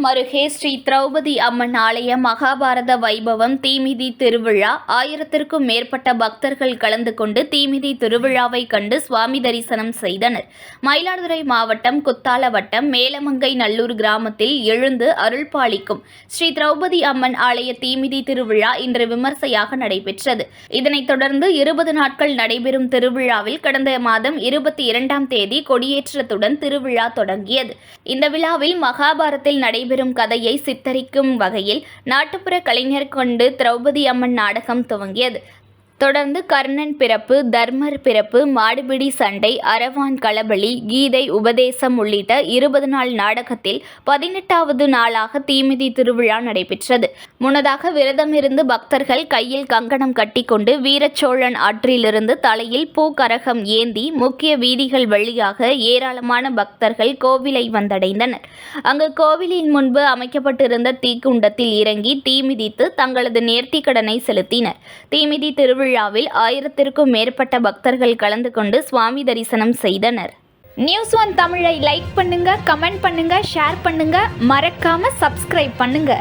திண்டிவனம் அருகே ஸ்ரீ திரௌபதி அம்மன் ஆலய மகாபாரத வைபவம் தீமிதி திருவிழா 1000க்கும் மேற்பட்ட பக்தர்கள் கலந்து கொண்டு தீமிதி திருவிழாவை கண்டு சுவாமி தரிசனம் செய்தனர். மயிலாடுதுறை மாவட்டம் குத்தால வட்டம் மேலமங்கை நல்லூர் கிராமத்தில் எழுந்து அருள்பாலிக்கும் ஸ்ரீ திரௌபதி அம்மன் ஆலய தீமிதி திருவிழா இன்று விமர்சையாக நடைபெற்றது. இதனைத் தொடர்ந்து 20 நாட்கள் நடைபெறும் திருவிழாவில் கடந்த மாதம் 22ஆம் தேதி கொடியேற்றத்துடன் திருவிழா தொடங்கியது. இந்த விழாவில் மகாபாரத்தில் நடைபெறும் கதையை சித்தரிக்கும் வகையில் நாட்டுப்புற கலைஞர் கொண்டு திரௌபதி அம்மன் நாடகம் துவங்கியது. தொடர்ந்து கர்ணன் பிறப்பு, தர்மர் பிறப்பு, மாடுபிடி சண்டை, அரவான் களபலி, கீதை உபதேசம் உள்ளிட்ட 20 நாள் நாடகத்தில் 18வது நாளாக தீமிதி திருவிழா நடைபெற்றது. முன்னதாக விரதமிருந்து பக்தர்கள் கையில் கங்கணம் கட்டிக்கொண்டு வீரச்சோழன் ஆற்றிலிருந்து தலையில் பூக்கரகம் ஏந்தி முக்கிய வீதிகள் வழியாக ஏராளமான பக்தர்கள் கோவிலை வந்தடைந்தனர். அங்கு கோவிலின் முன்பு அமைக்கப்பட்டிருந்த தீக்குண்டத்தில் இறங்கி தீ மிதித்து தங்களது நேர்த்திக்கடனை செலுத்தினர். தீமிதி திருவிழாவில் 1000க்கும் மேற்பட்ட பக்தர்கள் கலந்து கொண்டு சுவாமி தரிசனம் செய்தனர். நியூஸ் ஒன் தமிழை லைக் பண்ணுங்க, கமெண்ட் பண்ணுங்க, ஷேர் பண்ணுங்க, மறக்காம சப்ஸ்கிரைப் பண்ணுங்க.